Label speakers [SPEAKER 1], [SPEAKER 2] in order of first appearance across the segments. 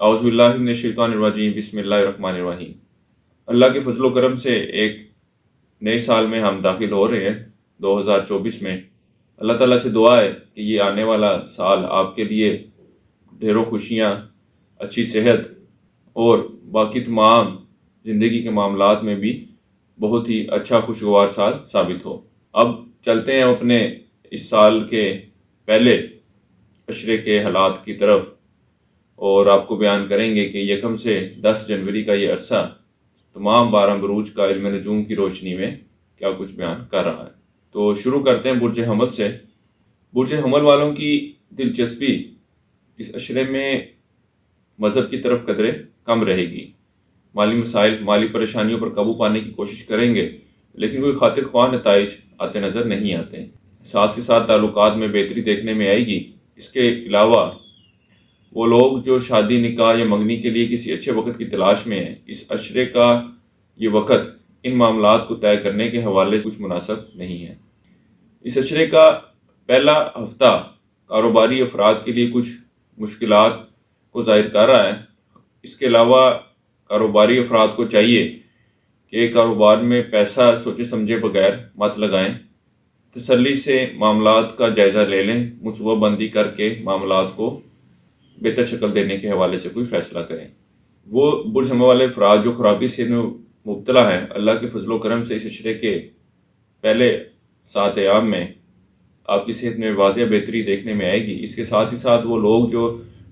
[SPEAKER 1] औज़ुबिल्लाहि मिनश्शैतानिर्रजीम बिस्मिल्लाहिर्रहमानिर्रहीम। अल्लाह के फजल करम से एक नए साल में हम दाखिल हो रहे हैं 2024 में। अल्लाह ताला से दुआ है कि ये आने वाला साल आपके लिए ढेरों खुशियाँ, अच्छी सेहत और बाकी तमाम ज़िंदगी के मामलात में भी बहुत ही अच्छा खुशगवार साल साबित हो। अब चलते हैं अपने इस साल के पहले अशरे के हालात की तरफ और आपको बयान करेंगे कि यकम से 10 जनवरी का ये अरसा तमाम 12 बुरूज का इल्म नजूम की रोशनी में क्या कुछ बयान कर रहा है। तो शुरू करते हैं बुर्ज हमल से। बुर्ज हमल वालों की दिलचस्पी इस अशरे में मज़हब की तरफ कदरे कम रहेगी। माली मसाइल, माली परेशानियों पर काबू पाने की कोशिश करेंगे, लेकिन कोई खातिर ख्वाह नताइज आते नज़र नहीं आते। साथ के साथ ताल्लुकात में बेहतरी देखने में आएगी। इसके अलावा वो लोग जो शादी, निकाह या मंगनी के लिए किसी अच्छे वक़्त की तलाश में हैं, इस अशरे का ये वक़्त इन मामलात को तय करने के हवाले से कुछ मुनासिब नहीं है। इस अशरे का पहला हफ्ता कारोबारी अफराद के लिए कुछ मुश्किलात को ज़ाहिर कर रहा है। इसके अलावा कारोबारी अफराद को चाहिए कि कारोबार में पैसा सोचे समझे बगैर मत लगाएं। तसल्ली से मामलात का जायज़ा ले लें, मनसूबाबंदी करके मामलात को बेहतर शक्ल देने के हवाले से कोई फ़ैसला करें। वो बुर्ज हमल वाले अफराद जो खराबी से मुब्तला हैं, अल्लाह के फजल करम से इस अशरे के पहले 7 अयाम में आपकी सेहत में वाज़ेह बेहतरी देखने में आएगी। इसके साथ ही साथ वो लोग जो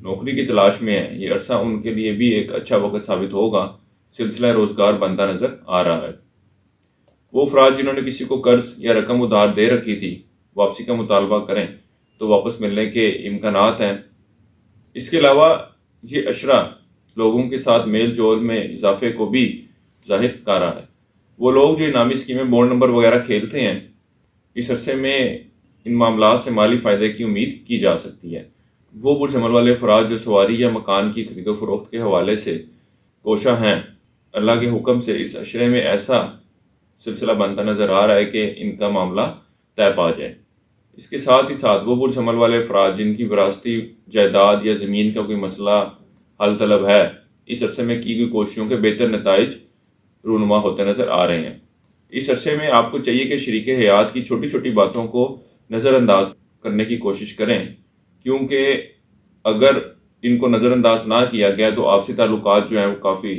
[SPEAKER 1] नौकरी की तलाश में हैं, ये अरसा उनके लिए भी एक अच्छा वक़्त साबित होगा। सिलसिला रोज़गार बनता नज़र आ रहा है। वो अफराद जिन्होंने किसी को कर्ज या रकम उधार दे रखी थी, वापसी का मुतालबा करें तो वापस मिलने के इम्कानात हैं। इसके अलावा ये अशरा लोगों के साथ मेल जोल में इजाफे को भी जाहिर कर रहा है। वो लोग जो इनामी स्कीमें, बोर्ड नंबर वगैरह खेलते हैं, इस अरसे में इन मामलात से माली फ़ायदे की उम्मीद की जा सकती है। वो बुर्ज हमल वाले अफराद जो सवारी या मकान की खरीदो फरोख्त के हवाले से कोशा हैं, अल्लाह के हुक्म से इस अशरे में ऐसा सिलसिला बनता नज़र आ रहा है कि इनका मामला तय पा जाए। इसके साथ ही साथ वो बुर्ज हमल वाले अफराद जिनकी विरासती जायदाद या ज़मीन का कोई मसला हल तलब है, इस अरसे में की गई कोशिशों के बेहतर नताइज रूनुमा होते नज़र आ रहे हैं। इस अरसे में आपको चाहिए कि शरीक हयात की छोटी छोटी बातों को नज़रअंदाज करने की कोशिश करें, क्योंकि अगर इनको नज़रअंदाज ना किया गया तो आपसी ताल्लुकात जो हैं वो काफ़ी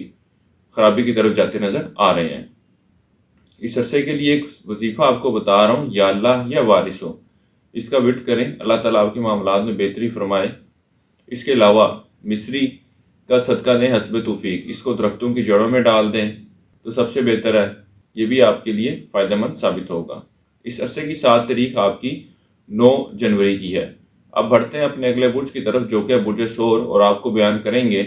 [SPEAKER 1] ख़राबी की तरफ जाते नज़र आ रहे हैं। इस अरसे के लिए एक वजीफ़ा आपको बता रहा हूँ, या अल्लाह या वारिसो, इसका विर्द करें। अल्लाह ताला आपके मामलात में बेहतरी फरमाए। इसके अलावा मिस्री का सदका दें हस्ब तौफीक, इसको दरख्तों की जड़ों में डाल दें तो सबसे बेहतर है। ये भी आपके लिए फ़ायदेमंद साबित होगा। इस अरसे की 7 तारीख आपकी 9 जनवरी की है। अब बढ़ते हैं अपने अगले बुर्ज की तरफ, जो कि बुर्ज सोर, और आपको बयान करेंगे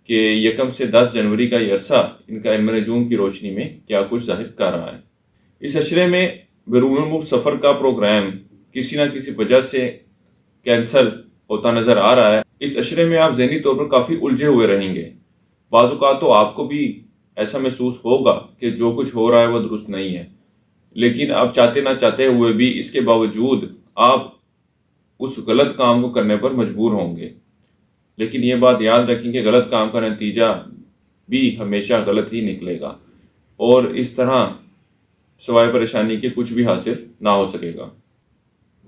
[SPEAKER 1] कि यकम से 10 जनवरी का ये अरसा इनका इल्म नजूम की रोशनी में क्या कुछ जाहिर कर रहा है। इस अशरे में बैरून मुल्क सफ़र का प्रोग्राम किसी न किसी वजह से कैंसल होता नज़र आ रहा है। इस अशरे में आप ज़हनी तौर पर काफ़ी उलझे हुए रहेंगे। बाज़ औक़ात तो आपको भी ऐसा महसूस होगा कि जो कुछ हो रहा है वह दुरुस्त नहीं है, लेकिन आप चाहते ना चाहते हुए भी इसके बावजूद आप उस गलत काम को करने पर मजबूर होंगे। लेकिन ये बात याद रखें कि गलत काम का नतीजा भी हमेशा गलत ही निकलेगा और इस तरह सवाए परेशानी के कुछ भी हासिल ना हो सकेगा।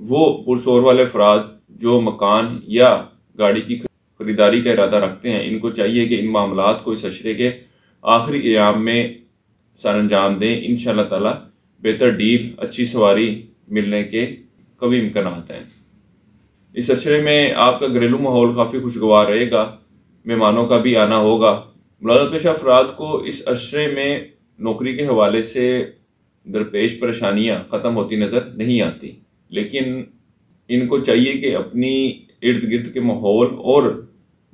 [SPEAKER 1] वो पुरसोर वाले अफराद जो मकान या गाड़ी की खरीदारी का इरादा रखते हैं, इनको चाहिए कि इन मामलात को इस अशरे के आखिरी अयाम में सरअंजाम दें। इंशाअल्लाह ताला बेहतर डील, अच्छी सवारी मिलने के कभी इम्कानात हैं। इस अशरे में आपका घरेलू माहौल काफ़ी खुशगवार रहेगा, मेहमानों का भी आना होगा। मुलाज़मत पेशा अफराद को इस अशरे में नौकरी के हवाले से दरपेश परेशानियाँ ख़त्म होती नज़र नहीं आती, लेकिन इनको चाहिए कि अपनी इर्द गिर्द के माहौल और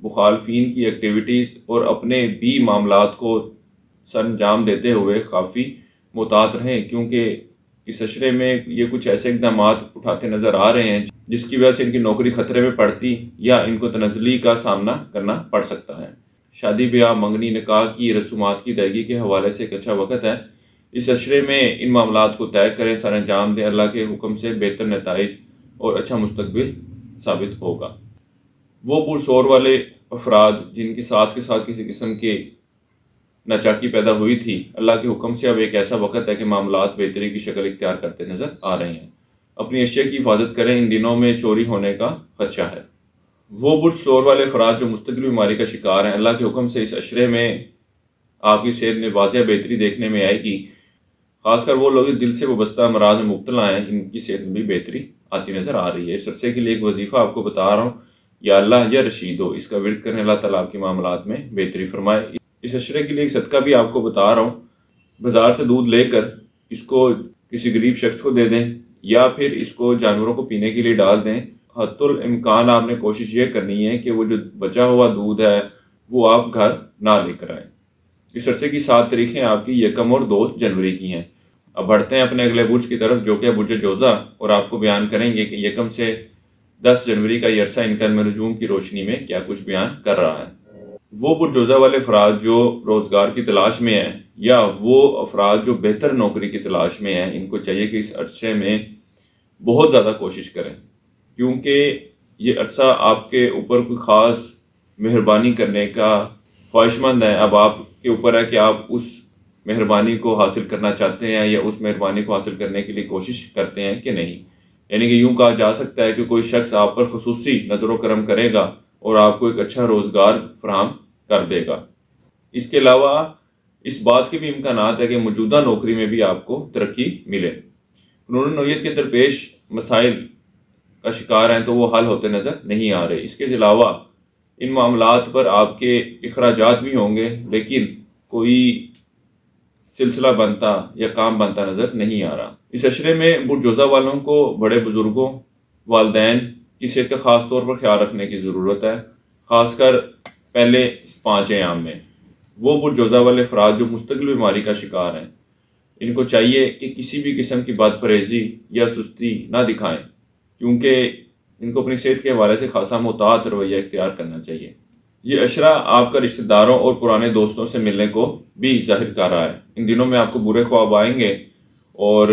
[SPEAKER 1] मुखालफिन की एक्टिविटीज़ और अपने भी मामलात को सरअंजाम देते हुए काफ़ी मुहतात रहें, क्योंकि इस अशरे में ये कुछ ऐसे इक़दाम उठाते नज़र आ रहे हैं जिसकी वजह से इनकी नौकरी ख़तरे में पड़ती या इनको तनज़्ज़ुली का सामना करना पड़ सकता है। शादी ब्याह, मंगनी, निकाह की रसूमात की अदायगी के हवाले से एक अच्छा वक़्त है। इस अशरे में इन मामलात को तय करें, सरअंजाम दें। अल्लाह के हुक्म से बेहतर नताइज और अच्छा मुस्तकबिल साबित होगा। वो पुरसोर वाले अफराद जिनकी सास के साथ किसी किस्म की नाचाकी पैदा हुई थी, अल्लाह के हुक्म से अब एक ऐसा वक्त है कि मामलात बेहतरी की शक्ल इख्तियार करते नज़र आ रहे हैं। अपनी अशिया की हिफाजत करें, इन दिनों में चोरी होने का खदशा है। वो बुर्ज शोर वाले अफराद जो मुस्तकिल बीमारी का शिकार हैं, अल्लाह के हुक्म से इस अशरे में आपकी सेहत में वाज़िया बेहतरी देखने में आएगी। खासकर वो लोग दिल से वाबस्ता अमराज में मुब्तला हैं, इनकी सेहत में भी बेहतरी आती नज़र आ रही है। इस अरसे के लिए एक वजीफ़ा आपको बता रहा हूँ, या अल्लाह या रशीद हो, इसका विर्द करने अल्लाह ताला आपके मामलात में बेहतरी फरमाए। इस अशरे के लिए एक सदका भी आपको बता रहा हूँ। बाज़ार से दूध लेकर इसको किसी गरीब शख्स को दे दें या फिर इसको जानवरों को पीने के लिए डाल दें। हत्तुल इम्कान आपने कोशिश ये करनी है कि वो जो बचा हुआ दूध है वो आप घर ना लेकर आएँ। इस अरसे की 7 तारीखें आपकी 1 और 2 जनवरी की हैं। अब बढ़ते हैं अपने अगले बुर्ज की तरफ, जो कि बुर्ज जोज़ा, और आपको बयान करेंगे कि 1 से 10 जनवरी का ये अरसा इनका नजूम की रोशनी में क्या कुछ बयान कर रहा है। वो बुर्ज जोज़ा वाले अफराद जो रोज़गार की तलाश में हैं या वो अफराद जो बेहतर नौकरी की तलाश में हैं, इनको चाहिए कि इस अरसे में बहुत ज़्यादा कोशिश करें, क्योंकि ये अरसा आपके ऊपर कोई ख़ास मेहरबानी करने का ख्वाहिशमंद है। अब आपके ऊपर है कि आप उस मेहरबानी को हासिल करना चाहते हैं या उस मेहरबानी को हासिल करने के लिए कोशिश करते हैं कि नहीं। यानी कि यूँ कहा जा सकता है कि कोई शख्स आप पर खुसूसी नज़र करम करेगा और आपको एक अच्छा रोज़गार फराहम कर देगा। इसके अलावा इस बात के भी इम्कानात है कि मौजूदा नौकरी में भी आपको तरक्की मिले। कानूनी नौयत के दरपेश मसाइल का शिकार हैं तो वो हल होते नज़र नहीं आ रहे। इसके अलावा इन मामलात पर आपके अखराजात भी होंगे, लेकिन कोई सिलसिला बनता या काम बनता नज़र नहीं आ रहा। इस अशरे में बुर्ज जोज़ा वालों को बड़े बुजुर्गों, वालदैन की सेहत का ख़ास तौर पर ख्याल रखने की ज़रूरत है, ख़ासकर पहले 5 अयाम में। वो बुर्ज जोज़ा वाले अफराद जो मुस्तकिल बीमारी का शिकार हैं, इनको चाहिए कि किसी भी किस्म की बदपरहेज़ी या सुस्ती ना दिखाएं, क्योंकि इनको अपनी सेहत के हवाले से खासा मुतात रवैया इख्तियार करना चाहिए। ये अशरा आपका रिश्तेदारों और पुराने दोस्तों से मिलने को भी जाहिर कर रहा है। इन दिनों में आपको बुरे ख्वाब आएंगे और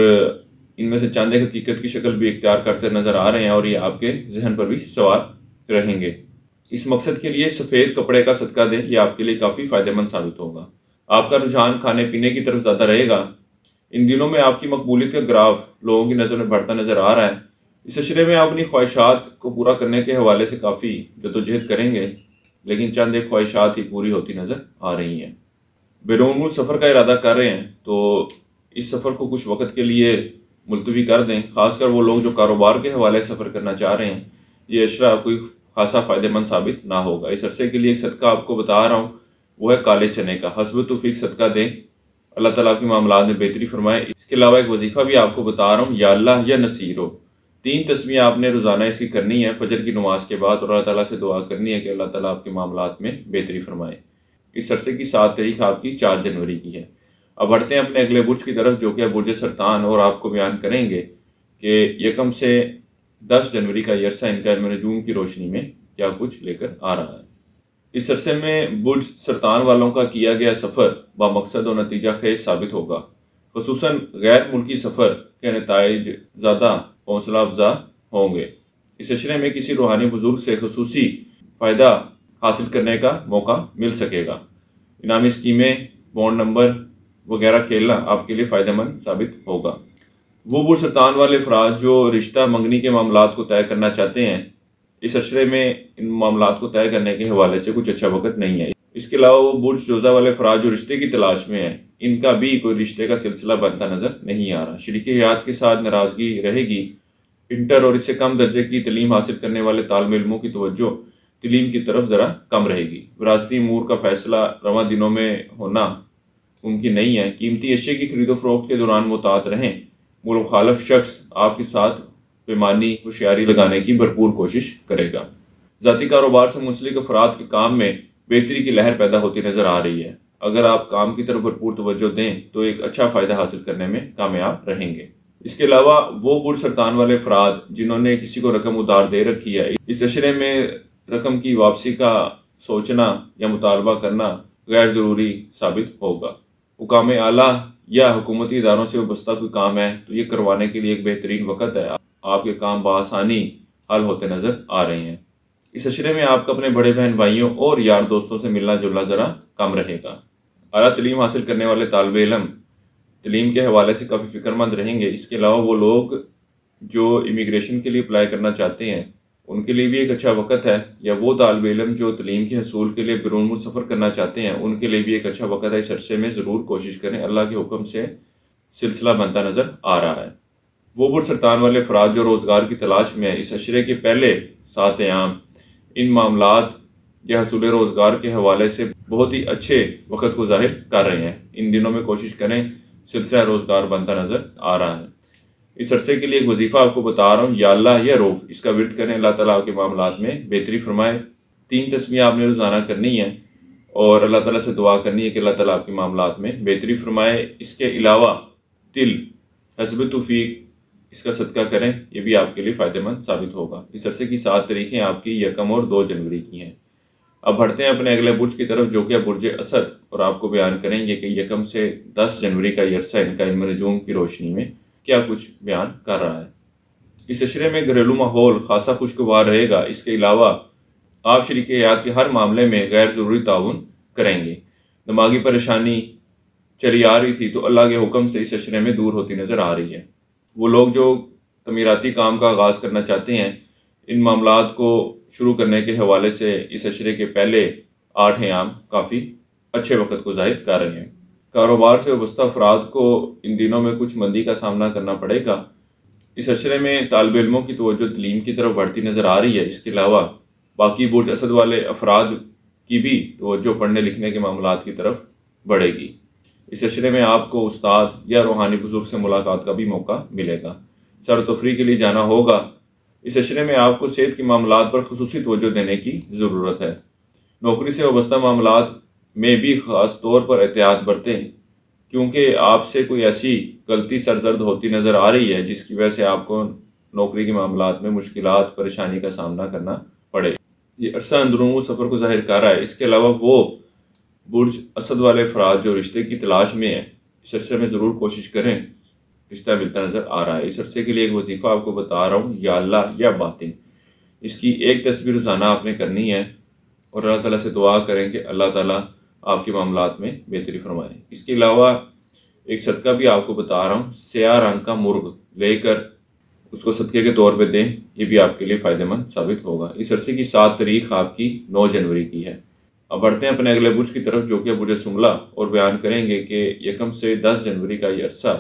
[SPEAKER 1] इनमें से चंद एक हकीकत की शक्ल भी इख्तियार करते नज़र आ रहे हैं और ये आपके जहन पर भी सवार रहेंगे। इस मकसद के लिए सफ़ेद कपड़े का सदका दें, यह आपके लिए काफ़ी फ़ायदेमंद साबित होगा। आपका रुझान खाने पीने की तरफ ज़्यादा रहेगा। इन दिनों में आपकी मकबूलियत का ग्राफ लोगों की नज़र में बढ़ता नज़र आ रहा है। इस अशरे में आप अपनी ख्वाहिशात को पूरा करने के हवाले से काफ़ी जद्दोजहद करेंगे, लेकिन चंद एक ख्वाहिशात ही पूरी होती नज़र आ रही हैं। बैरून मुल्क सफ़र का इरादा कर रहे हैं तो इस सफ़र को कुछ वक्त के लिए मुलतवी कर दें। खासकर वो लोग जो कारोबार के हवाले से सफ़र करना चाह रहे हैं, ये अशरा कोई खासा फ़ायदेमंद साबित ना होगा। इस अरसे के लिए एक सदका आपको बता रहा हूँ, वो है काले चने का। हस्ब तौफीक सदका दें, अल्लाह ताला आपके मामलात में बेहतरी फरमाए। इसके अलावा एक वजीफ़ा भी आपको बता रहा हूँ, या अल्लाह या नसीर हो। 3 तस्बीह आपने रोज़ाना इसकी करनी है फजर की नमाज के बाद, और अल्लाह ताला से दुआ करनी है कि अल्लाह ताला आपके मामलात में बेहतरी फरमाए। इस अरसे की 7 तारीख आपकी 4 जनवरी की है। अब बढ़ते हैं अपने अगले बुर्ज की तरफ, जो कि है बुर्ज सरतान, और आपको बयान करेंगे कि 1 से 10 जनवरी का ये अरसा इनका इल्म नजूम की रोशनी में क्या कुछ लेकर आ रहा है। इस अरसे में बुर्ज सरतान वालों का किया गया सफ़र बामकसद और नतीजा खेज साबित होगा। खुसूसन गैर मुल्की सफ़र के नताइज ज़्यादा हौसला अफजा होंगे। इस अशरे में किसी रूहानी बुजुर्ग से खुसूसी फ़ायदा हासिल करने का मौका मिल सकेगा। इनामी स्कीमें, बॉन्ड नंबर वगैरह खेलना आपके लिए फ़ायदेमंद साबित होगा। वो बुर्ज सरतान वाले अफराद जो रिश्ता मंगनी के मामलात को तय करना चाहते हैं, इस अशरे में इन मामलात को तय करने के हवाले से कुछ अच्छा वक्त नहीं है। इसके अलावा वो बुर्ज जोज़ा वाले अफराद जो रिश्ते की तलाश में हैं, इनका भी कोई रिश्ते का सिलसिला बनता नज़र नहीं आ रहा। शरीके हयात के साथ नाराज़गी रहेगी। इंटर और इससे कम दर्जे की तलीम हासिल करने वाले तालिब इल्मों की तवज्जो तलीम की तरफ ज़रा कम रहेगी। विरासती अमूर का फैसला रवां दिनों में होना मुमकिन नहीं है। कीमती अशिया की खरीदो फरोख्त के दौरान मुतात रहें। मुखालफ शख्स आपके साथ बेमानी होशियारी लगाने की भरपूर कोशिश करेगा। ज़ाती कारोबार से मुंसलिक अफराद के काम में बेहतरी की लहर पैदा होती नज़र आ रही है। अगर आप काम की तरफ भरपूर तवज्जो दें तो एक अच्छा फ़ायदा हासिल करने में कामयाब रहेंगे। इसके अलावा वो बुर्ज सरतान वाले अफराद जिन्होंने किसी को रकम उधार दे रखी है, इस अशरे में रकम की वापसी का सोचना या मुतालबा करना गैर ज़रूरी साबित होगा। हुकाम आला या हुकूमती इदारों से वाबस्ता कोई काम है तो ये करवाने के लिए एक बेहतरीन वक़्त है। आपके काम बआसानी हल होते नज़र आ रहे हैं। इस अशरे में आपका अपने बड़े बहन भाइयों और यार दोस्तों से मिलना जुलना ज़रा कम रहेगा। आला तलीम हासिल करने वाले तालिब इल्म तलीम के हवाले से काफ़ी फ़िक्रमंद रहेंगे। इसके अलावा वो लोग जो इमिग्रेशन के लिए अप्लाई करना चाहते हैं उनके लिए भी एक अच्छा वक्त है, या वो तालिब इल्म जो तलीम के हसूल के लिए बैरून मुल्क सफ़र करना चाहते हैं उनके लिए भी एक अच्छा वक्त है। इस अरसे में ज़रूर कोशिश करें, अल्लाह के हुक्म से सिलसिला बनता नज़र आ रहा है। वो बुरसरतान वाले अफराद जो रोज़गार की तलाश में है, इस अशरे के पहले 7 अयाम इन मामलात या हसूल रोज़गार के हवाले से बहुत ही अच्छे वक़्त को ज़ाहिर कर रहे हैं। इन दिनों में कोशिश करें, सिलसिला रोज़गार बनता नज़र आ रहा है। इस अरसे के लिए एक वजीफ़ा आपको बता रहा हूँ, या अल्लाह या रऊफ़, इसका विर्द करें, अल्लाह ताला आपके मामलात में बेहतरी फरमाए। 3 तस्बीह आपने रोज़ाना करनी है और अल्लाह ताला से दुआ करनी है कि अल्लाह ताला आपके मामलात में बेहतरी फरमाए। इसके अलावा तिल हस्ब तौफीक इसका सदका करें, ये भी आपके लिए फ़ायदेमंद साबित होगा। इस अरसे की 7 तारीखें आपकी 1 और 2 जनवरी की हैं। अब बढ़ते हैं अपने अगले बुर्ज की तरफ, जो कि बुर्ज असद, और आपको बयान करेंगे कि 1 से 10 जनवरी का ये अरसा इनका इल्म नजूम की रोशनी में क्या कुछ बयान कर रहा है। इस अशरे में घरेलू माहौल खासा खुशगवार रहेगा। इसके अलावा आप शरीक हयात के हर मामले में गैर ज़रूरी ताउन करेंगे। दिमागी परेशानी चली आ रही थी तो अल्लाह के हुक्म से इस अशरे में दूर होती नज़र आ रही है। वो लोग जो तमीराती काम का आगाज़ करना चाहते हैं, इन मामलात को शुरू करने के हवाले से इस अशरे के पहले 8 अयाम काफ़ी अच्छे वक़्त को ज़ाहिर कर रहे हैं। कारोबार से वाबस्ता अफराद को इन दिनों में कुछ मंदी का सामना करना पड़ेगा। इस अशरे में तालिब इल्मों की तवज्जो तलीम की तरफ बढ़ती नज़र आ रही है। इसके अलावा बाकी बुर्ज असद वाले अफराद की भी तवज्जो पढ़ने लिखने के मामलात की तरफ बढ़ेगी। इस अशरे में आपको उस्ताद या रूहानी बुजुर्ग से मुलाकात का भी मौका मिलेगा। सैर तफरी के लिए जाना होगा। इस अशरे में आपको सेहत के मामलात पर खुसूसी तवज्जो देने की ज़रूरत है। नौकरी से वाबस्ता मामलात में भी ख़ास तौर पर एहतियात बरतें, क्योंकि आपसे कोई ऐसी गलती सरजर्द होती नज़र आ रही है जिसकी वजह से आपको नौकरी के मामलात में मुश्किलात परेशानी का सामना करना पड़े। ये अरसा अंदरूनी सफ़र को ज़ाहिर कर रहा है। इसके अलावा वो बुर्ज असद वाले अफराद जो रिश्ते की तलाश में है, इस अरसे में ज़रूर कोशिश करें, रिश्ता मिलता नज़र आ रहा है। इस अरसे के लिए एक वजीफ़ा आपको बता रहा हूँ, या अल्लाह या बातिन, इसकी एक तस्बीह रोज़ाना आपने करनी है और अल्लाह ताला से दुआ करें कि अल्लाह ताला आपके मामलात में बेहतरी फरमाए। इसके अलावा एक सदका भी आपको बता रहा हूँ, स्याह रंग का मुर्ग लेकर उसको सदके के तौर पे दें, ये भी आपके लिए फ़ायदेमंद साबित होगा। इस अरसे की 7 तारीख आपकी 9 जनवरी की है। अब बढ़ते हैं अपने अगले बुर्ज की तरफ, जो कि बुर्ज सुमला, और बयान करेंगे कि 1 से 10 जनवरी का ये अरसा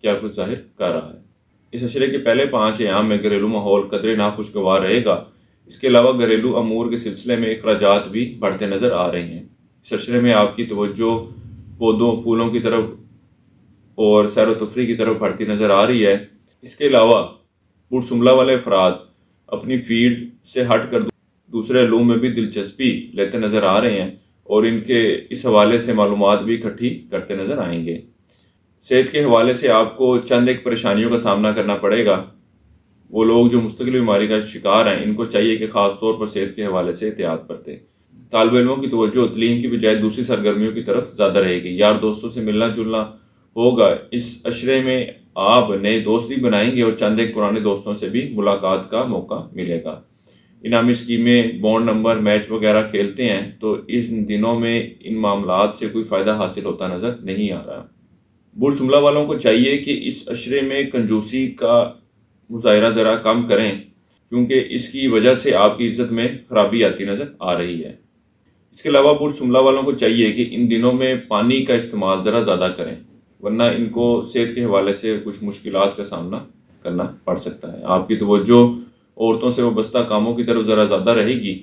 [SPEAKER 1] क्या कुछ जाहिर कर रहा है। इस अशरे के पहले 5 अयाम में घरेलू माहौल कदरे नाखुशगवार रहेगा। इसके अलावा घरेलू अमूर के सिलसिले में अखराजात भी बढ़ते नज़र आ रहे हैं। इस अशरे में आपकी तवज्जो पौधों फूलों की तरफ और सैर तफरी की तरफ बढ़ती नज़र आ रही है। इसके अलावा बुर्ज सुमला वाले अफराद अपनी फील्ड से हट कर दूसरे इल्म में भी दिलचस्पी लेते नज़र आ रहे हैं और इनके इस हवाले से मालूमात भी इकट्ठी करते नज़र आएंगे। सेहत के हवाले से आपको चंद एक परेशानियों का सामना करना पड़ेगा। वो लोग जो मुस्तकिल बीमारी का शिकार हैं, इनको चाहिए कि ख़ास तौर पर सेहत के हवाले से एहतियात बरतें। तालिब इल्मों की तवज्जो तलीम की बजाय दूसरी सरगर्मियों की तरफ ज़्यादा रहेगी। यार दोस्तों से मिलना जुलना होगा। इस अशरे में आप नए दोस्त भी बनाएंगे और चंद एक पुराने दोस्तों से भी मुलाकात का मौका मिलेगा। इनामी स्कीमें, बॉन्ड नंबर, मैच वगैरह खेलते हैं तो इन दिनों में इन मामलात से कोई फ़ायदा हासिल होता नज़र नहीं आ रहा। बुर्ज सुमला वालों को चाहिए कि इस अशरे में कंजूसी का मुजाहरा ज़रा कम करें, क्योंकि इसकी वजह से आपकी इज़्ज़त में खराबी आती नज़र आ रही है। इसके अलावा बुर्ज सुमला वालों को चाहिए कि इन दिनों में पानी का इस्तेमाल ज़रा ज़्यादा करें, वरना इनको सेहत के हवाले से कुछ मुश्किलात का सामना करना पड़ सकता है। आपकी तवज्जो औरतों से वाबस्ता कामों की तरफ ज़रा ज़्यादा रहेगी।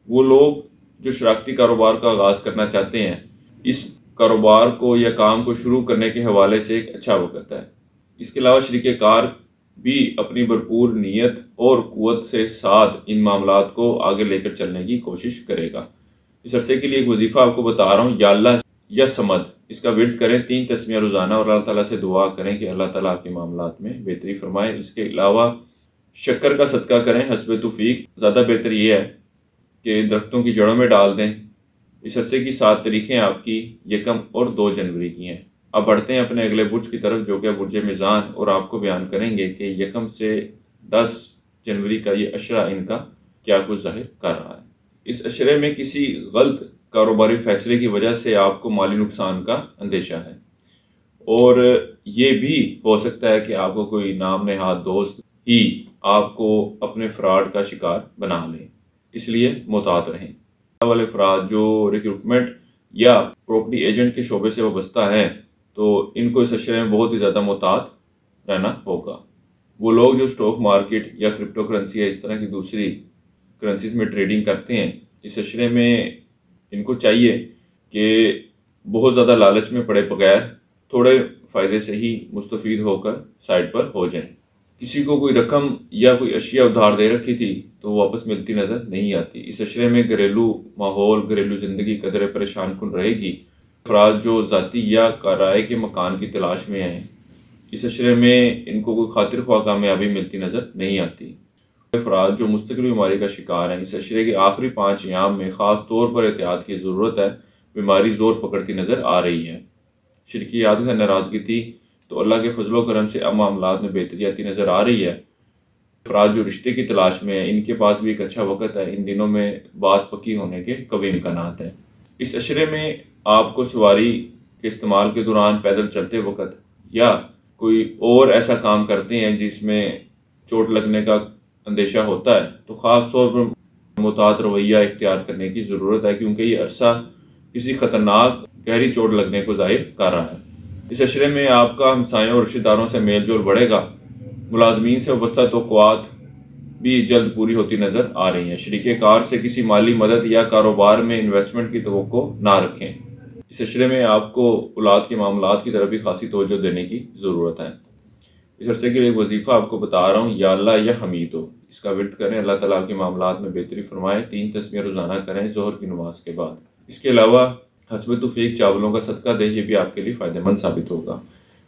[SPEAKER 1] वो लोग जो शराकती कारोबार का आगाज़ करना चाहते हैं, इस कारोबार को या काम को शुरू करने के हवाले से एक अच्छा वक़्त है। इसके अलावा शरीके कार भी अपनी भरपूर नीयत और क़ुव्वत से साथ इन मामलात को आगे लेकर चलने की कोशिश करेगा। इस अरसे के लिए एक वजीफ़ा आपको बता रहा हूँ, या अल्लाह या समद, इसका विर्द करें 3 तस्बीह रोज़ाना और अल्लाह ताला से दुआ करें कि अल्लाह ताला आपके मामलात में बेहतरी फरमाए। इसके अलावा शक्कर का सदका करें हस्ब तौफीक। ज़्यादा बेहतर ये है कि दरख्तों की जड़ों में डाल दें। इस अरसे की 7 तारीखें आपकी 1 और 2 जनवरी की हैं। अब बढ़ते हैं अपने अगले बुर्ज की तरफ, जो कि बुर्ज मीज़ान, और आपको बयान करेंगे कि 1 से 10 जनवरी का ये अशरा इनका क्या कुछ जाहिर कर रहा है। इस अशरे में किसी गलत कारोबारी फैसले की वजह से आपको माली नुकसान का अंदेशा है, और ये भी हो सकता है कि आपको कोई नाम नेहाद दोस्त ही आपको अपने फ्रॉड का शिकार बना ले, इसलिए मुहतात रहें। वाले अफराद जो रिक्रूटमेंट या प्रॉपर्टी एजेंट के शोबे से वाबस्ता हैं, तो इनको इस अशरे में बहुत ही ज़्यादा मुहतात रहना होगा। वो लोग जो स्टॉक मार्केट या क्रिप्टो करेंसी या इस तरह की दूसरी करेंसीज में ट्रेडिंग करते हैं, इस अशरे में इनको चाहिए कि बहुत ज़्यादा लालच में पड़े बगैर थोड़े फ़ायदे से ही मुस्तफ़ीद होकर साइड पर हो जाएं। किसी को कोई रकम या कोई अशिया उधार दे रखी थी तो वापस मिलती नज़र नहीं आती। इस अशरे में घरेलू माहौल, घरेलू ज़िंदगी कदर परेशान कुन रहेगी। अफराद जो ज़ाती या किराए के मकान की तलाश में हैं, इस अशरे में इनको कोई खातिर ख्वाह कामयाबी मिलती नज़र नहीं आती। अफराद जो मुस्तकिल बीमारी का शिकार हैं, इस अशरे के आखिरी 5 अयाम में ख़ास तौर पर एहतियात की ज़रूरत है। बीमारी ज़ोर पकड़ती नज़र आ रही है। शिरकियात से नाराज़गी थी तो अल्लाह के फजलो करम से अब मामलात में बेहतरी आती नज़र आ रही है। अफराद जो रिश्ते की तलाश में है, इनके पास भी एक अच्छा वक़्त है। इन दिनों में बात पक्की होने के कभी इम्कानात हैं। इस अशरे में आपको सवारी के इस्तेमाल के दौरान पैदल चलते वक़्त या कोई और ऐसा काम करते हैं जिसमें चोट लगने का अंदेशा होता है, तो ख़ास तौर पर मुहतात रवैया इख्तियार करने की ज़रूरत है, क्योंकि ये अरसा किसी ख़तरनाक गहरी चोट लगने को ज़ाहिर कर रहा है। इस अशरे में आपका हमसायों और रिश्तेदारों से मेल जोल बढ़ेगा। मुलाजमीन से वाबस्ता तौक़ुआत भी जल्द पूरी होती नज़र आ रही हैं। शरीके कार से किसी माली मदद या कारोबार में इन्वेस्टमेंट की तवक्को ना रखें। इस अशरे में आपको औलाद के मामलात की तरफ भी खासी तवज्जो देने की ज़रूरत है। इस अरसे के लिए एक वजीफ़ा आपको बता रहा हूँ, या अल्लाह या हमीद हो। इसका विर्द करें, अल्लाह ताला आपके मामलात में बेहतरी फरमाएँ। 3 तस्बीह रोज़ाना करें ज़ोहर की नमाज के बाद। इसके अलावा हस्ब तौफीक चावलों का सदका दें, ये भी आपके लिए फ़ायदेमंद साबित होगा।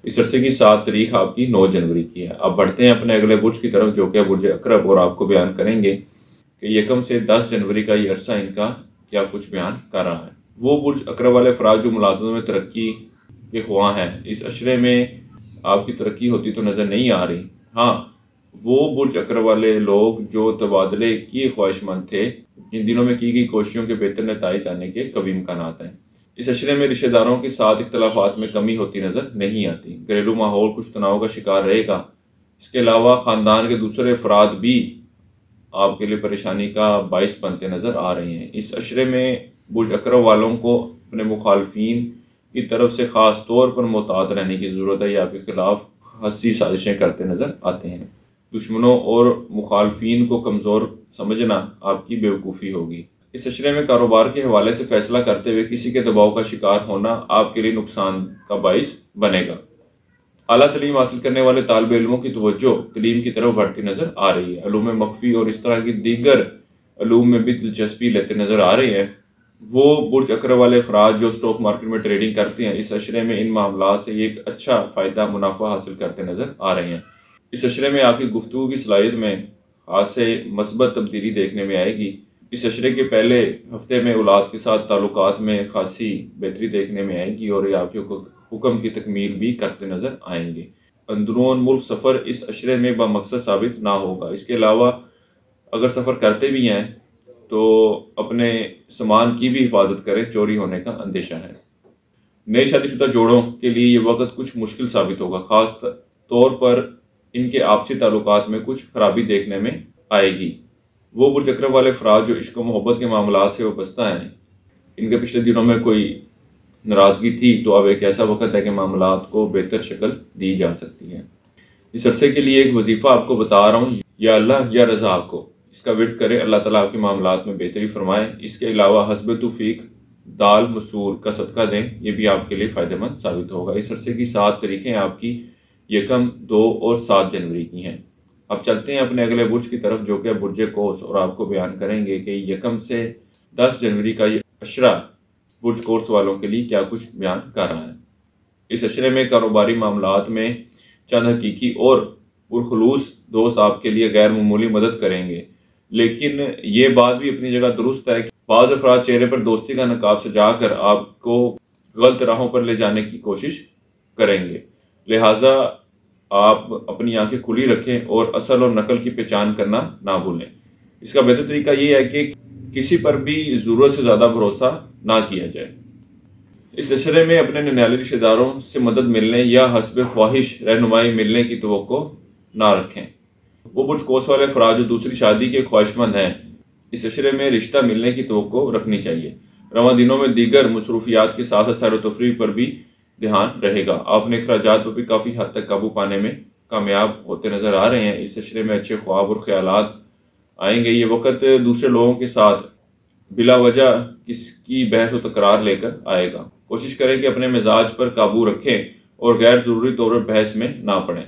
[SPEAKER 1] इस अरसे की 7 तारीख आपकी 9 जनवरी की है। अब बढ़ते हैं अपने अगले बुर्ज की तरफ, जो कि बुर्ज अकरब, और आपको बयान करेंगे कि यकम से 10 जनवरी का ये अरसा इनका क्या कुछ बयान कर रहा है। वो बुर्ज अकरब वाले अफराद जो मुलाजमत में तरक्की के ख्वाह हैं, इस अशरे में आपकी तरक्की होती तो नज़र नहीं आ रही। हाँ, वो बुर्ज अकरब वाले लोग जो तबादले की ख्वाहिशमंद थे, इन दिनों में की गई कोशिशों के बेहतर नताइज आने के कभी इम्कानात हैं। इस अशरे में रिश्तेदारों के साथ इख्तलाफात में कमी होती नज़र नहीं आती। घरेलू माहौल कुछ तनाव का शिकार रहेगा। इसके अलावा ख़ानदान के दूसरे अफराद भी आपके लिए परेशानी का बाइस बनते नज़र आ रहे हैं। इस अशरे में बुर्ज अकरब वालों को अपने मुखालफिन की तरफ से ख़ास तौर पर मुहतात रहने की ज़रूरत है। या आपके खिलाफ हंसी साजिशें करते नज़र आते हैं। दुश्मनों और मुखालफिन को कमज़ोर समझना आपकी बेवकूफ़ी होगी। इस अशरे में कारोबार के हवाले से फैसला करते हुए किसी के दबाव का शिकार होना आपके लिए नुकसान का बाइस बनेगा। आला तलीम हासिल करने वाले तालिब इल्मों की तवज्जो तलीम की तरफ बढ़ती नज़र आ रही है। अलूम मख्फी और इस तरह की दीगर अलूम में भी दिलचस्पी लेते नज़र आ रहे हैं। वो बुर्ज अकरब वाले अफराद जो स्टॉक मार्केट में ट्रेडिंग करते हैं, इस अशरे में इन मामला से एक अच्छा फ़ायदा मुनाफा हासिल करते नज़र आ रहे हैं। इस अशरे में आपकी गुफ्तगू की सलाहियत में खासे मस्बत तब्दीली देखने में आएगी। इस अशरे के पहले हफ्ते में औलाद के साथ ताल्लुकात में खासी बेहतरी देखने में आएगी और ये आपके हुक्म की तकमील भी करते नज़र आएंगे। अंदरून मुल्क सफ़र इस अशरे में बमकसद साबित ना होगा। इसके अलावा अगर सफ़र करते भी हैं तो अपने सामान की भी हिफाजत करें, चोरी होने का अंदेशा है। नए शादीशुदा जोड़ों के लिए ये वक्त कुछ मुश्किल साबित होगा। ख़ास तौर पर इनके आपसी ताल्लुकात में कुछ खराबी देखने में आएगी। वो बुर्ज अकरब वाले अफराद जो इश्क व मोहब्बत के मामलात से वाबस्ता हैं, इनके पिछले दिनों में कोई नाराज़गी थी तो अब एक ऐसा वक्त है कि मामलात को बेहतर शक्ल दी जा सकती है। इस अरसे के लिए एक वजीफ़ा आपको बता रहा हूँ, या अल्लाह या रज़ा को। इसका विर्द करें, अल्लाह ताला आपके मामलात में बेहतरी फरमाए। इसके अलावा हस्ब तौफीक दाल मसूर का सदका दें, ये भी आपके लिए फ़ायदेमंद साबित होगा। इस अरसे की 7 तारीखें आपकी यकम, 2 और 7 जनवरी की हैं। अब चलते हैं अपने अगले बुर्ज की तरफ, जो कि बुर्ज कोस, और आपको बयान करेंगे कि यकम से 10 जनवरी का ये अशरा बुर्ज कोर्स वालों के लिए क्या कुछ बयान कर रहा है। इस अशरे में कारोबारी मामलात में चंद हकीकी और पुरखलूस दोस्त आपके लिए गैर मामूली मदद करेंगे, लेकिन ये बात भी अपनी जगह दुरुस्त है कि बाज़ अफराद चेहरे पर दोस्ती का नकाब सजाकर आपको गलत राहों पर ले जाने की कोशिश करेंगे। लिहाजा आप अपनी आंखें खुली रखें और असल और नकल की पहचान करना ना भूलें। इसका बेहतर तरीका ये है कि किसी पर भी ज़रूरत से ज़्यादा भरोसा ना किया जाए। इस अशरे में अपने ननिहाली रिश्तेदारों से मदद मिलने या हस्ब ख्वाहिश रहनुमाई मिलने की तवक्को ना रखें। वो बुर्ज कौस वाले अफराद जो दूसरी शादी के ख्वाहिशमंद हैं, इस अशरे में रिश्ता मिलने की तवक्को रखनी चाहिए। रवां दिनों में दीगर मसरूफियात के साथ सैर व तफरीह पर भी ध्यान रहेगा। आप अपने अखराजात पर भी काफ़ी हद तक काबू पाने में कामयाब होते नज़र आ रहे हैं। इस अशरे में अच्छे ख्वाब और ख्यालात आएंगे। ये वक्त दूसरे लोगों के साथ बिला वजह किसकी बहस व तकरार लेकर आएगा। कोशिश करें कि अपने मिजाज पर काबू रखें और गैर ज़रूरी तौर पर बहस में ना पड़ें।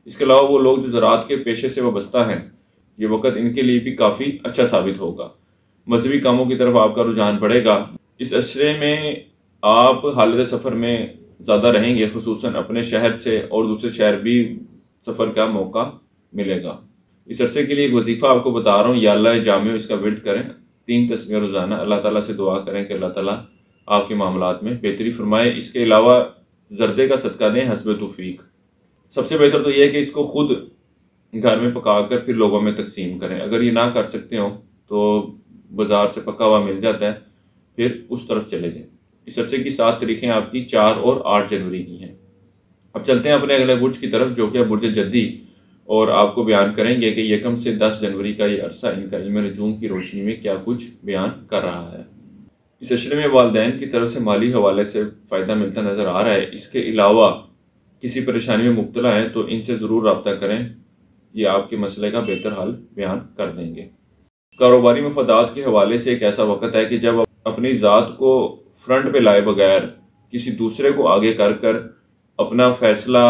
[SPEAKER 1] इसके अलावा वो लोग जो ज़राअत के पेशे से वाबस्ता हैं, ये वक्त इनके लिए भी काफ़ी अच्छा साबित होगा। मजहबी कामों की तरफ आपका रुझान बढ़ेगा। इस अशरे में आप हालत सफ़र में ज़्यादा रहेंगे, खुसूसन अपने शहर से और दूसरे शहर भी सफ़र का मौका मिलेगा। इस अरसे के लिए एक वजीफ़ा आपको बता रहा हूँ, या अल्लाह जामे इसका विर्द करें 3 तस्बीह रोज़ाना। अल्लाह ताला से दुआ करें कि अल्लाह ताला आपके मामलात में बेहतरी फरमाए। इसके अलावा जर्दे का सदका दें हस्ब तौफीक। सबसे बेहतर तो यह है कि इसको खुद घर में पका कर फिर लोगों में तकसीम करें। अगर ये ना कर सकते हो तो बाज़ार से पका हुआ मिल जाता है, फिर उस तरफ चले जाएं। इस अरसे की 7 तारीखें आपकी 4 और 8 जनवरी की हैं। अब चलते हैं अपने अगले बुर्ज की तरफ, जो कि है बुर्ज जद्दी, और आपको बयान करेंगे कि 1 से 10 जनवरी का ये अरसा इनका इल्म नजूम की रोशनी में क्या कुछ बयान कर रहा है। इस अशरे में वालिदैन की तरफ से माली हवाले से फ़ायदा मिलता नज़र आ रहा है। इसके अलावा किसी परेशानी में मुब्तला हैं तो इनसे ज़रूर रब्ता करें, ये आपके मसले का बेहतर हल बयान कर देंगे। कारोबारी मफादात के हवाले से एक ऐसा वक्त है कि जब आप अपनी ज़ात को फ्रंट पे लाए बगैर किसी दूसरे को आगे कर कर अपना फैसला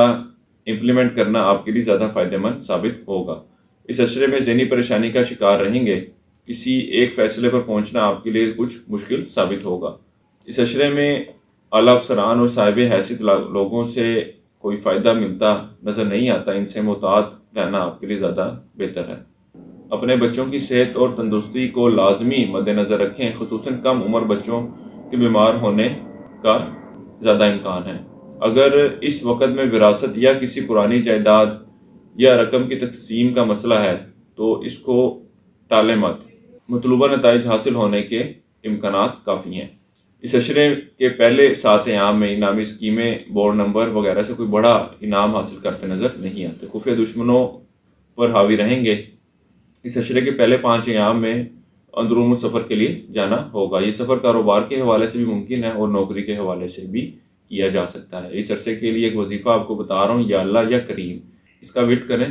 [SPEAKER 1] इम्प्लीमेंट करना आपके लिए ज़्यादा फ़ायदेमंद साबित होगा। इस अशरे में ज़हनी परेशानी का शिकार रहेंगे। किसी एक फ़ैसले पर पहुंचना आपके लिए कुछ मुश्किल साबित होगा। इस अशरे में आला अफसरान और साहिब हैसियत लोगों से कोई फ़ायदा मिलता नज़र नहीं आता। इनसे मुहतात रहना आपके लिए ज़्यादा बेहतर है। अपने बच्चों की सेहत और तंदुरुस्ती को लाजमी मद्देनज़र रखें, खुसूसन कम उम्र बच्चों के बीमार होने का ज़्यादा इम्कान है। अगर इस वक्त में विरासत या किसी पुरानी जायदाद या रकम की तकसीम का मसला है तो इसको टालें मत। मतलूबा नताइज हासिल होने के इम्कानात काफ़ी हैं। इस अशरे के पहले 7 अयाम में इनामी स्कीमें, बोर्ड नंबर वगैरह से कोई बड़ा इनाम हासिल करते नज़र नहीं आते। खुफिया दुश्मनों पर हावी रहेंगे। इस अशरे के पहले 5 अयाम में अंदरूनी सफ़र के लिए जाना होगा। ये सफ़र कारोबार के हवाले से भी मुमकिन है और नौकरी के हवाले से भी किया जा सकता है। इस अरसे के लिए एक वजीफ़ा आपको बता रहा हूँ, या अल्लाह या करीम। इसका विर्द करें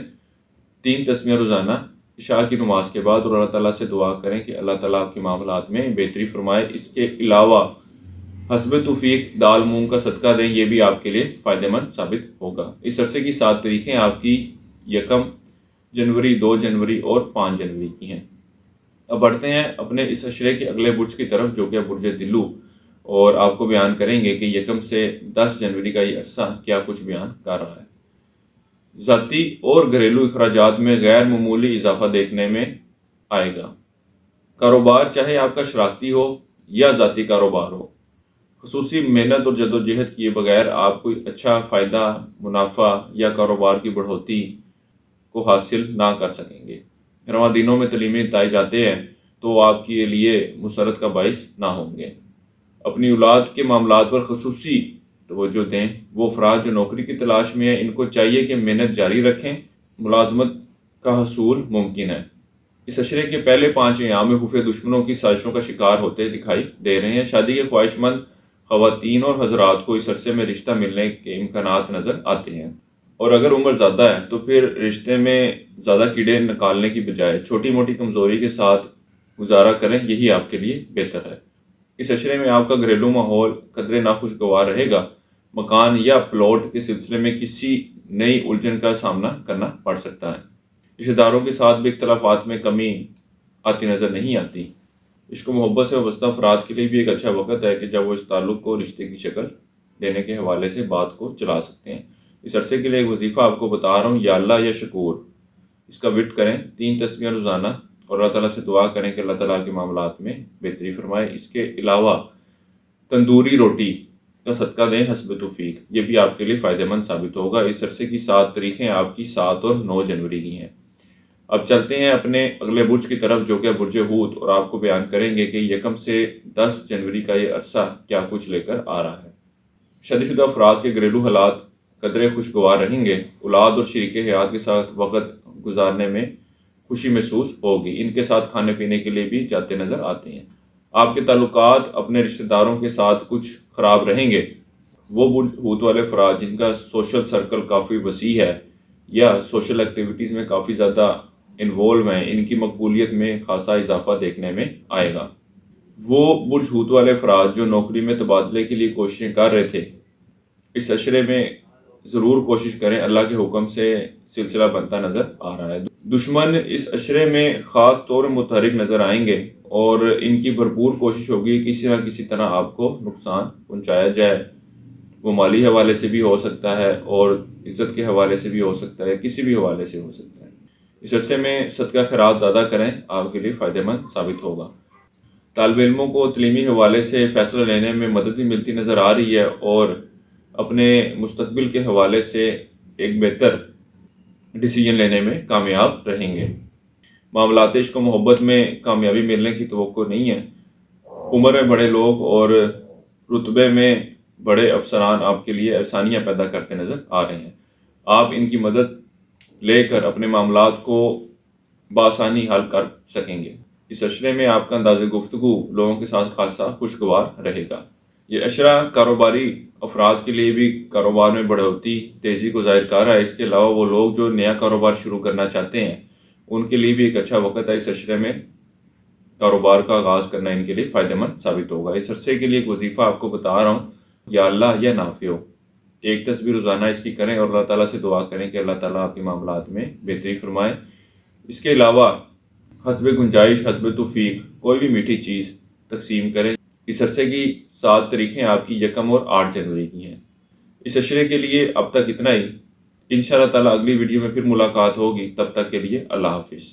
[SPEAKER 1] 3 तस्बीह रोज़ाना इशा की नमाज के बाद, और अल्लाह ताला से दुआ करें कि अल्लाह ताला आपके मामलात में बेहतरी फरमाए। इसके अलावा हस्ब तौफीक दाल मूंग का सदका दें, ये भी आपके लिए फ़ायदेमंद साबित होगा। इस अरसे की 7 तारीखें आपकी 1 जनवरी, 2 जनवरी और 5 जनवरी की हैं। अब बढ़ते हैं अपने इस अशरे के अगले बुर्ज की तरफ, जो कि बुर्ज दिल्लू, और आपको बयान करेंगे कि 1 से 10 जनवरी का ये अरसा क्या कुछ बयान कर रहा है। ज़ाती और घरेलू अखराजात में गैर मामूली इजाफा देखने में आएगा। कारोबार चाहे आपका शराकती हो या ज़ाती कारोबार हो, खुसूसी मेहनत और जदोजहद किए बगैर आप कोई अच्छा फ़ायदा, मुनाफा या कारोबार की बढ़ोतरी को हासिल ना कर सकेंगे। रवां दिनों में तलीमी नताइज आते हैं तो आपके लिए मुसरत का बाइस ना होंगे। अपनी औलाद के मामलात पर खुसूसी तवज्जो दें। वो अफराद जो नौकरी की तलाश में हैं, इनको चाहिए कि मेहनत जारी रखें। मुलाजमत का हसूल मुमकिन है। इस अशरे के पहले 5 अयाम में खुफिया दुश्मनों की साजिशों का शिकार होते दिखाई दे रहे हैं। शादी के ख्वाहिशमंद ख़वातीन और हजरात को इस अरसे में रिश्ता मिलने के इम्कानात नज़र आते हैं, और अगर उम्र ज़्यादा है तो फिर रिश्ते में ज़्यादा कीड़े निकालने की बजाय छोटी मोटी कमज़ोरी के साथ गुजारा करें, यही आपके लिए बेहतर है। इस अशरे में आपका घरेलू माहौल कदरे नाखुशगवार रहेगा। मकान या प्लॉट के सिलसिले में किसी नई उलझन का सामना करना पड़ सकता है। रिश्तेदारों के साथ भी इख्तलाफात में कमी आती नज़र नहीं आती। इश्क मोहब्बत से वाबस्ता अफराद के लिए भी एक अच्छा वक्त है कि जब वो इस ताल्लुक़ को रिश्ते की शक्ल देने के हवाले से बात को चला सकते हैं। इस अरसे के लिए एक वजीफ़ा आपको बता रहा हूँ, या अल्लाह या शकूर। इसका विर्द करें 3 तस्बीह रोज़ाना, और अल्लाह ताला से दुआ करें कि अल्लाह ताला के मामलात में बेहतरी फरमाए। इसके अलावा तंदूरी रोटी का सदका दें हस्ब तौफीक, ये भी आपके लिए फ़ायदेमंद साबित होगा। इस अरसे की 7 तारीखें आपकी 7 और 9 जनवरी की हैं। अब चलते हैं अपने अगले बुर्ज की तरफ, जो कि बुर्ज हूत, और आपको बयान करेंगे कि यकम से 10 जनवरी का ये अरसा क्या कुछ लेकर आ रहा है। शादीशुदा अफराद के घरेलू हालात कदरे खुशगवार रहेंगे। औलाद और शरीक हयात के साथ वक़्त गुजारने में खुशी महसूस होगी। इनके साथ खाने पीने के लिए भी जाते नज़र आते हैं। आपके ताल्लुकात अपने रिश्तेदारों के साथ कुछ ख़राब रहेंगे। वो बुर्ज हूत वाले अफराद जिनका सोशल सर्कल काफ़ी वसी है या सोशल एक्टिविटीज़ में काफ़ी ज़्यादा इन्वॉल्व हैं, इनकी मकबूलियत में खासा इजाफा देखने में आएगा। वो बुर्ज हूत वाले अफराद जो नौकरी में तबादले के लिए कोशिशें कर रहे थे, इस अशरे में ज़रूर कोशिश करें। अल्लाह के हुक्म से सिलसिला बनता नज़र आ रहा है। दुश्मन इस अशरे में ख़ास तौर पर मुतहरिक नज़र आएंगे और इनकी भरपूर कोशिश होगी किसी न किसी तरह आपको नुकसान पहुँचाया जाए। वो माली हवाले से भी हो सकता है और इज़्ज़त के हवाले से भी हो सकता है, किसी भी हवाले से हो सकता है। इस अरसे में सदका खैरात ज़्यादा करें, आपके लिए फ़ायदेमंद साबित होगा। तालिब इल्मों को तलीमी हवाले से फ़ैसला लेने में मदद भी मिलती नज़र आ रही है और अपने मुस्तकबिल के हवाले से एक बेहतर डिसीजन लेने में कामयाब रहेंगे। मामलात इश्क व मोहब्बत में कामयाबी मिलने की तवक्को नहीं है। उम्र में बड़े लोग और रुतबे में बड़े अफसरान आपके लिए आसानियाँ पैदा करते नज़र आ रहे हैं। आप इनकी मदद लेकर अपने मामलात को बआसानी हल कर सकेंगे। इस अशरे में आपका अंदाज़ गुफ्तगू लोगों के साथ खासा खुशगवार रहेगा। ये अशरा कारोबारी अफराद के लिए भी कारोबार में बढ़ोतरी तेज़ी को ज़ाहिर कर रहा है। इसके अलावा वो लोग जो नया कारोबार शुरू करना चाहते हैं, उनके लिए भी एक अच्छा वक्त है। इस अशरे में कारोबार का आगाज़ करना इनके लिए फ़ायदेमंद साबित होगा। इस अरसे के लिए एक वजीफ़ा आपको बता रहा हूँ, या अल्लाह या नाफियो। एक तस्बीह रोज़ाना इसकी करें और अल्लाह ताला से दुआ करें कि अल्लाह ताला आपके मामलात में बेहतरी फरमाए। इसके अलावा हस्बे गुंजाइश, हस्बे तौफीक कोई भी मीठी चीज़ तकसीम करें। इस अरसे की 7 तारीखें आपकी 1 और 8 जनवरी की हैं। इस अशरे के लिए अब तक इतना ही। इंशाअल्लाह ताला अगली वीडियो में फिर मुलाकात होगी। तब तक के लिए अल्लाह हाफिज़।